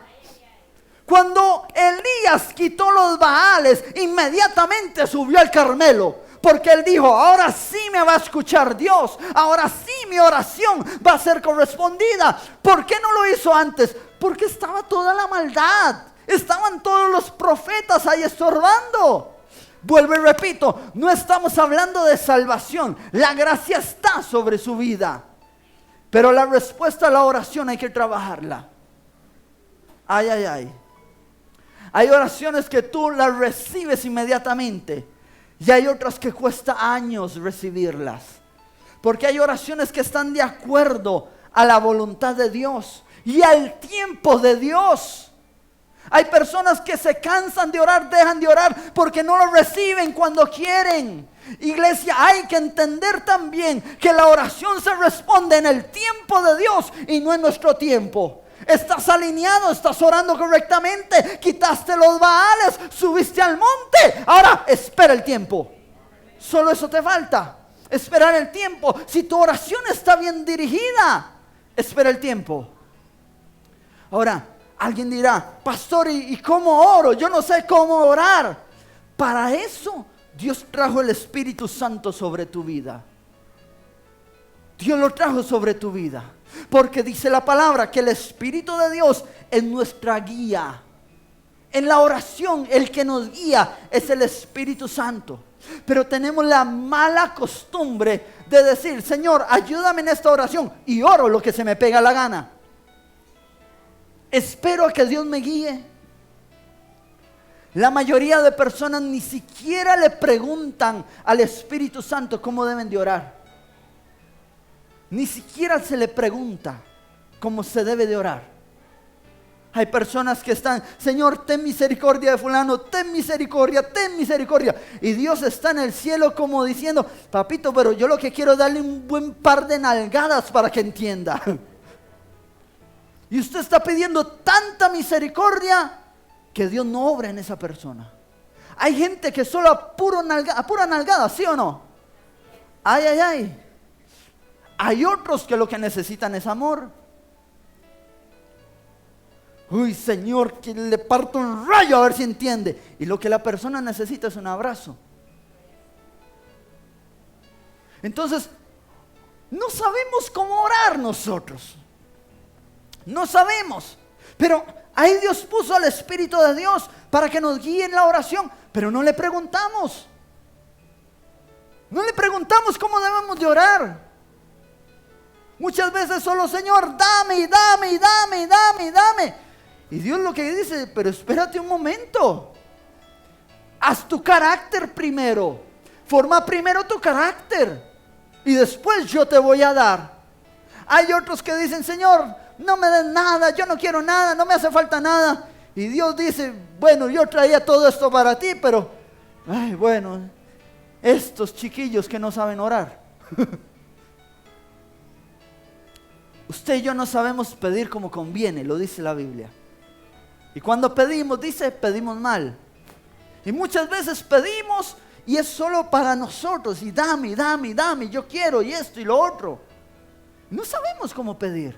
Cuando Elías quitó los baales, inmediatamente subió al Carmelo. Porque él dijo, ahora sí me va a escuchar Dios. Ahora sí mi oración va a ser correspondida. ¿Por qué no lo hizo antes? Porque estaba toda la maldad. Estaban todos los profetas ahí estorbando. Vuelvo y repito, no estamos hablando de salvación. La gracia está sobre su vida. Pero la respuesta a la oración hay que trabajarla. Ay, ay, ay. Hay oraciones que tú las recibes inmediatamente. Y hay otras que cuesta años recibirlas. Porque hay oraciones que están de acuerdo a la voluntad de Dios y al tiempo de Dios. Hay personas que se cansan de orar, dejan de orar porque no lo reciben cuando quieren. Iglesia, hay que entender también que la oración se responde en el tiempo de Dios y no en nuestro tiempo. Estás alineado, estás orando correctamente, quitaste los baales, subiste al monte. Ahora espera el tiempo. Solo eso te falta, esperar el tiempo. Si tu oración está bien dirigida, espera el tiempo. Ahora, alguien dirá, pastor, ¿y cómo oro? Yo no sé cómo orar. Para eso Dios trajo el Espíritu Santo sobre tu vida. Dios lo trajo sobre tu vida. Porque dice la palabra que el Espíritu de Dios es nuestra guía. En la oración el que nos guía es el Espíritu Santo. Pero tenemos la mala costumbre de decir, Señor, ayúdame en esta oración. Y oro lo que se me pega la gana. Espero a que Dios me guíe. La mayoría de personas ni siquiera le preguntan al Espíritu Santo cómo deben de orar. Ni siquiera se le pregunta cómo se debe de orar. Hay personas que están, Señor, ten misericordia de fulano, ten misericordia, ten misericordia. Y Dios está en el cielo como diciendo, papito, pero yo lo que quiero es darle un buen par de nalgadas para que entienda. Y usted está pidiendo tanta misericordia que Dios no obra en esa persona. Hay gente que solo a pura nalgada, ¿sí o no? Ay, ay, ay. Hay otros que lo que necesitan es amor. Uy, Señor, que le parto un rayo a ver si entiende. Y lo que la persona necesita es un abrazo. Entonces, no sabemos cómo orar nosotros. No sabemos. Pero ahí Dios puso al Espíritu de Dios para que nos guíe en la oración. Pero no le preguntamos. No le preguntamos cómo debemos de orar. Muchas veces solo, Señor, dame, dame, dame, dame, dame. Y Dios lo que dice, pero espérate un momento. Haz tu carácter primero. Forma primero tu carácter. Y después yo te voy a dar. Hay otros que dicen, Señor, no me des nada, yo no quiero nada, no me hace falta nada. Y Dios dice, bueno, yo traía todo esto para ti, pero, ay, bueno, estos chiquillos que no saben orar. Usted y yo no sabemos pedir como conviene, lo dice la Biblia. Y cuando pedimos, dice, pedimos mal. Y muchas veces pedimos y es solo para nosotros. Y dame, dame, dame, yo quiero y esto y lo otro. No sabemos cómo pedir.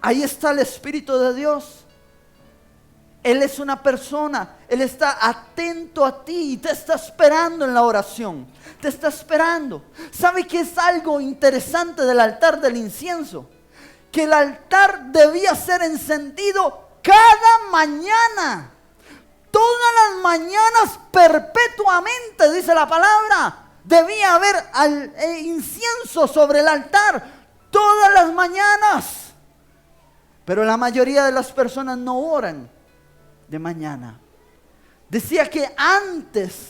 Ahí está el Espíritu de Dios. Él es una persona. Él está atento a ti y te está esperando en la oración. Te está esperando. ¿Sabe qué es algo interesante del altar del incienso? Que el altar debía ser encendido cada mañana. Todas las mañanas perpetuamente, dice la palabra. Debía haber incienso sobre el altar todas las mañanas. Pero la mayoría de las personas no oran de mañana. Decía que antes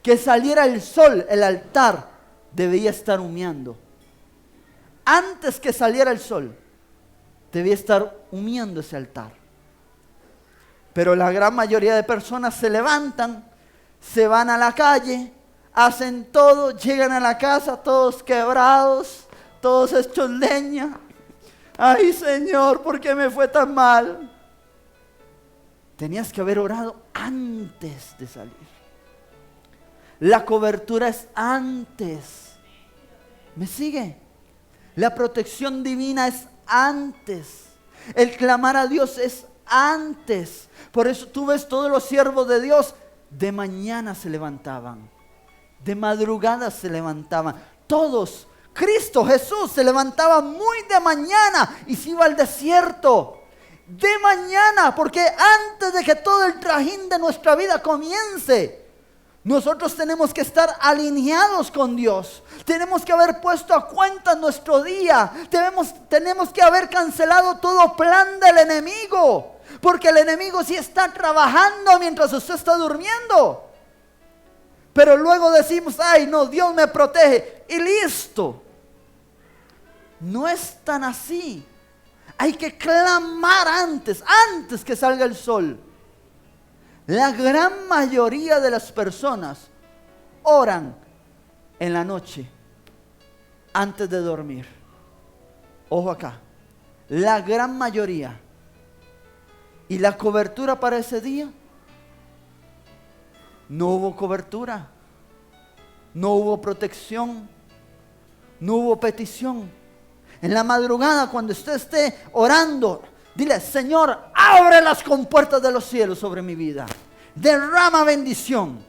que saliera el sol, el altar debía estar humeando. Antes que saliera el sol, debía estar humeando ese altar. Pero la gran mayoría de personas se levantan, se van a la calle, hacen todo, llegan a la casa todos quebrados, todos hechos leña. Ay, Señor, ¿por qué me fue tan mal? Tenías que haber orado antes de salir. La cobertura es antes. ¿Me sigue? La protección divina es antes. El clamar a Dios es antes. Por eso tú ves todos los siervos de Dios de mañana se levantaban, de madrugada se levantaban. Todos, Cristo Jesús se levantaba muy de mañana y se iba al desierto. De mañana, porque antes de que todo el trajín de nuestra vida comience, nosotros tenemos que estar alineados con Dios. Tenemos que haber puesto a cuenta nuestro día. Tenemos que haber cancelado todo plan del enemigo. Porque el enemigo sí está trabajando mientras usted está durmiendo. Pero luego decimos, ay no, Dios me protege. Y listo. No es tan así. Hay que clamar antes que salga el sol. La gran mayoría de las personas oran en la noche antes de dormir. Ojo acá, la gran mayoría. ¿Y la cobertura para ese día? No hubo cobertura, no hubo protección, no hubo petición. En la madrugada, cuando usted esté orando, dile, Señor, abre las compuertas de los cielos sobre mi vida. Derrama bendición.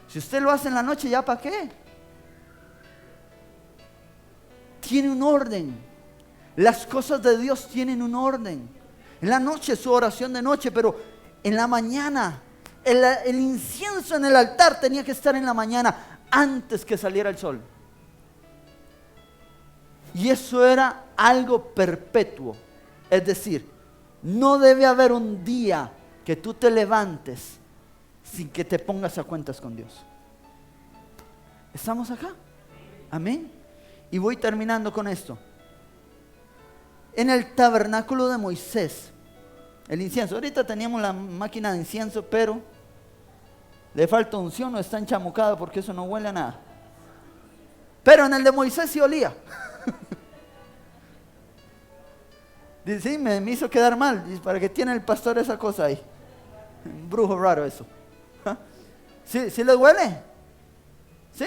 Si usted lo hace en la noche, ¿ya para qué? Tiene un orden. Las cosas de Dios tienen un orden. En la noche su oración de noche, pero en la mañana, el incienso en el altar tenía que estar en la mañana antes que saliera el sol. Y eso era algo perpetuo. Es decir, no debe haber un día que tú te levantes sin que te pongas a cuentas con Dios. ¿Estamos acá? Amén. Y voy terminando con esto. En el tabernáculo de Moisés, el incienso, ahorita teníamos la máquina de incienso, pero le falta unción, no está enchamucada porque eso no huele a nada. Pero en el de Moisés sí olía. Dice, sí, me hizo quedar mal. Dice, ¿para qué tiene el pastor esa cosa ahí? Un brujo raro eso. ¿Sí le huele? ¿Sí?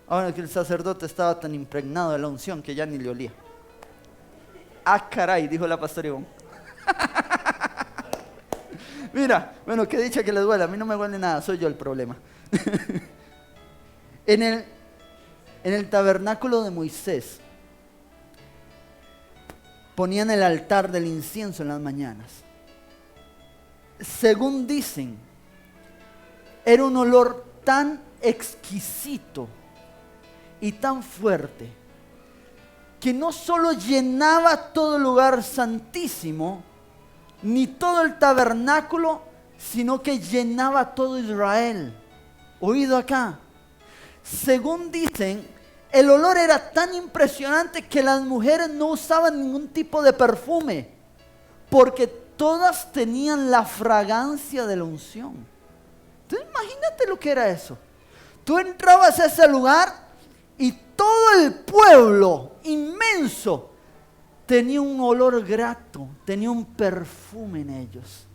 Ahora que el sacerdote estaba tan impregnado de la unción que ya ni le olía. Ah, caray, dijo la pastora Ivonne. Mira, bueno, qué dicha que les duele. A mí no me huele nada, soy yo el problema. En el tabernáculo de Moisés ponían el altar del incienso en las mañanas. Según dicen, era un olor tan exquisito y tan fuerte que no solo llenaba todo el lugar santísimo, ni todo el tabernáculo, sino que llenaba todo Israel. Oído acá. Según dicen, el olor era tan impresionante que las mujeres no usaban ningún tipo de perfume, porque todas tenían la fragancia de la unción. Entonces imagínate lo que era eso. Tú entrabas a ese lugar y todo el pueblo inmenso tenía un olor grato, tenía un perfume en ellos.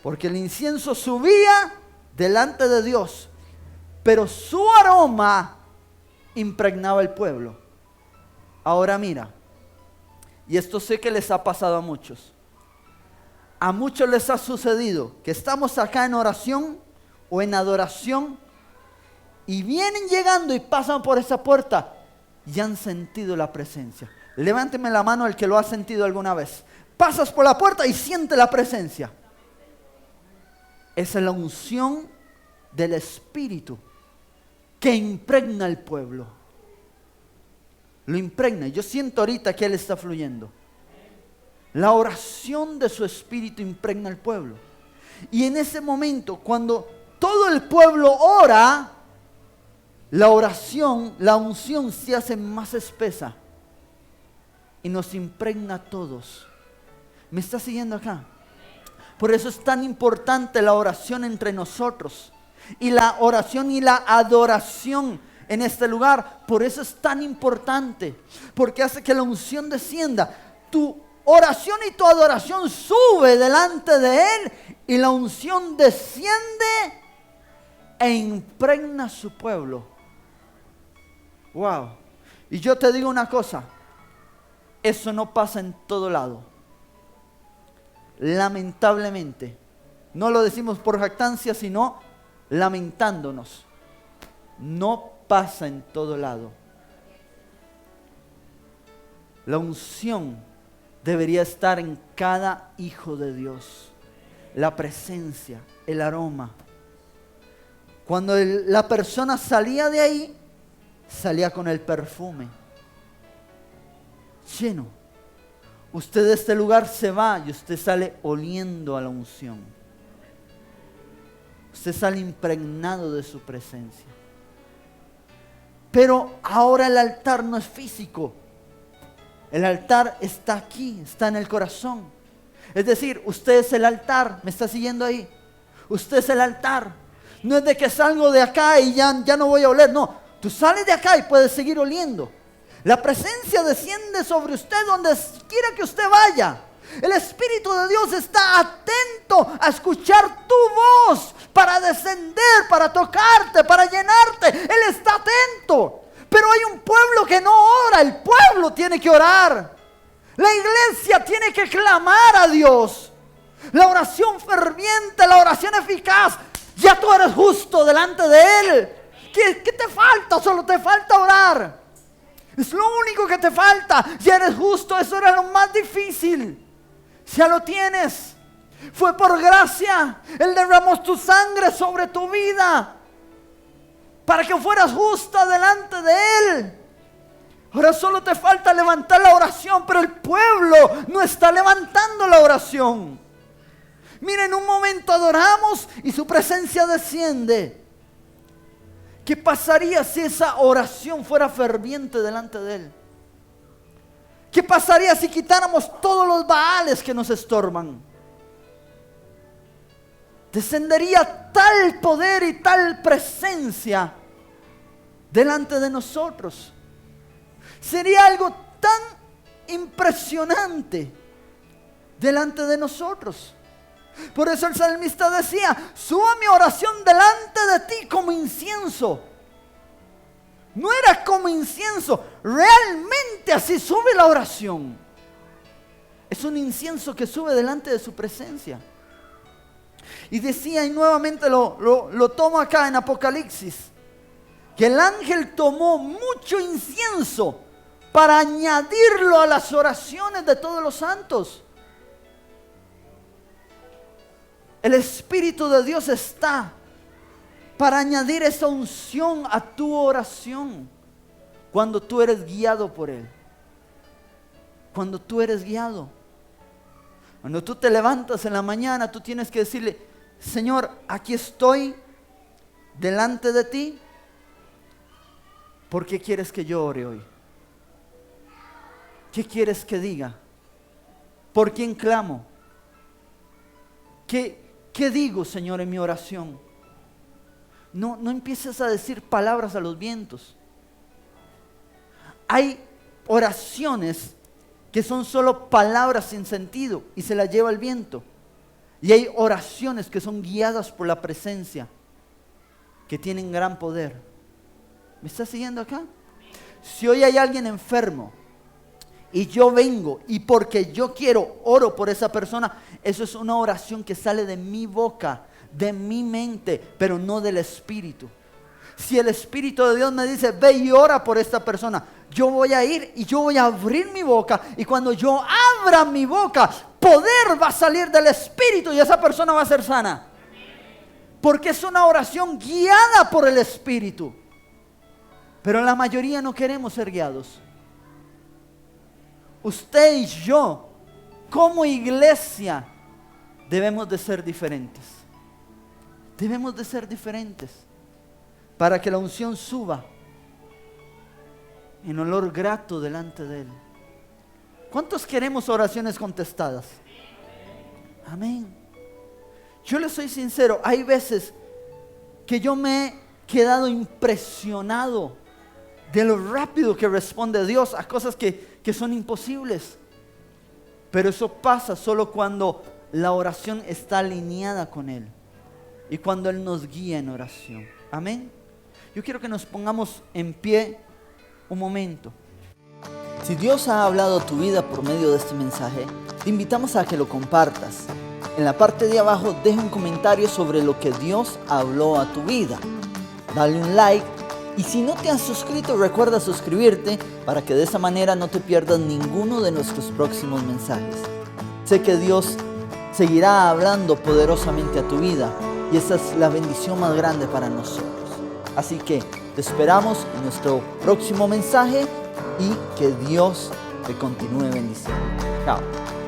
Porque el incienso subía delante de Dios, pero su aroma impregnaba el pueblo. Ahora mira, y esto sé que les ha pasado a muchos. A muchos les ha sucedido que estamos acá en oración o en adoración y vienen llegando y pasan por esa puerta y han sentido la presencia. Levánteme la mano el que lo ha sentido alguna vez. Pasas por la puerta y siente la presencia. Esa es la unción del Espíritu que impregna el pueblo. Lo impregna. Yo siento ahorita que Él está fluyendo. La oración de su Espíritu impregna el pueblo. Y en ese momento, cuando todo el pueblo ora, la oración, la unción se hace más espesa y nos impregna a todos. ¿Me está siguiendo acá? Por eso es tan importante la oración entre nosotros y la oración y la adoración en este lugar. Por eso es tan importante, porque hace que la unción descienda. Tu oración y tu adoración sube delante de Él y la unción desciende e impregna a su pueblo. Wow. Y yo te digo una cosa, eso no pasa en todo lado. Lamentablemente, no lo decimos por jactancia, sino lamentándonos. No pasa en todo lado. La unción debería estar en cada hijo de Dios. La presencia, el aroma. Cuando la persona salía de ahí, salía con el perfume lleno. Usted de este lugar se va y usted sale oliendo a la unción. Usted sale impregnado de su presencia. Pero ahora el altar no es físico. El altar está aquí, está en el corazón. Es decir, usted es el altar. ¿Me está siguiendo ahí? Usted es el altar. No es de que salgo de acá y ya no voy a oler. No, tú sales de acá y puedes seguir oliendo. La presencia desciende sobre usted donde quiera que usted vaya. El Espíritu de Dios está atento a escuchar tu voz para descender, para tocarte, para llenarte. Él está atento. Pero hay un pueblo que no ora. El pueblo tiene que orar. La iglesia tiene que clamar a Dios. La oración ferviente, la oración eficaz. Ya tú eres justo delante de Él. ¿Qué te falta? Solo te falta orar. Es lo único que te falta. Ya eres justo, eso era lo más difícil. Ya lo tienes. Fue por gracia. Él derramó tu sangre sobre tu vida para que fueras justa delante de Él. Ahora solo te falta levantar la oración, pero el pueblo no está levantando la oración. Miren, en un momento adoramos y su presencia desciende. ¿Qué pasaría si esa oración fuera ferviente delante de Él? ¿Qué pasaría si quitáramos todos los baales que nos estorban? Descendería tal poder y tal presencia delante de nosotros. Sería algo tan impresionante delante de nosotros. Por eso el salmista decía: suba mi oración delante de ti como incienso. No era como incienso, realmente así sube la oración. Es un incienso que sube delante de su presencia. Y decía, y nuevamente lo tomo acá en Apocalipsis, que el ángel tomó mucho incienso para añadirlo a las oraciones de todos los santos. El Espíritu de Dios está para añadir esa unción a tu oración cuando tú eres guiado por Él. Cuando tú eres guiado. Cuando tú te levantas en la mañana, tú tienes que decirle: Señor, aquí estoy delante de ti. ¿Por qué quieres que yo ore hoy? ¿Qué quieres que diga? ¿Por quién clamo? ¿Qué digo, Señor, en mi oración? No empieces a decir palabras a los vientos. Hay oraciones que son solo palabras sin sentido y se las lleva el viento. Y hay oraciones que son guiadas por la presencia, que tienen gran poder. ¿Me estás siguiendo acá? Si hoy hay alguien enfermo y yo vengo y porque yo quiero oro por esa persona, eso es una oración que sale de mi boca, de mi mente, pero no del Espíritu. Si el Espíritu de Dios me dice: ve y ora por esta persona, yo voy a ir y yo voy a abrir mi boca, y cuando yo abra mi boca, poder va a salir del Espíritu y esa persona va a ser sana. Porque es una oración guiada por el Espíritu. Pero la mayoría no queremos ser guiados. Usted y yo, como iglesia, debemos de ser diferentes. Debemos de ser diferentes para que la unción suba en olor grato delante de Él. ¿Cuántos queremos oraciones contestadas? Amén. Yo le soy sincero, hay veces que yo me he quedado impresionado de lo rápido que responde Dios a cosas que son imposibles. Pero eso pasa solo cuando la oración está alineada con Él y cuando Él nos guía en oración. Amén. Yo quiero que nos pongamos en pie un momento. Si Dios ha hablado a tu vida por medio de este mensaje, te invitamos a que lo compartas. En la parte de abajo deja un comentario sobre lo que Dios habló a tu vida. Dale un like y si no te has suscrito, recuerda suscribirte para que de esa manera no te pierdas ninguno de nuestros próximos mensajes. Sé que Dios seguirá hablando poderosamente a tu vida y esa es la bendición más grande para nosotros. Así que te esperamos en nuestro próximo mensaje y que Dios te continúe bendiciendo. Chao.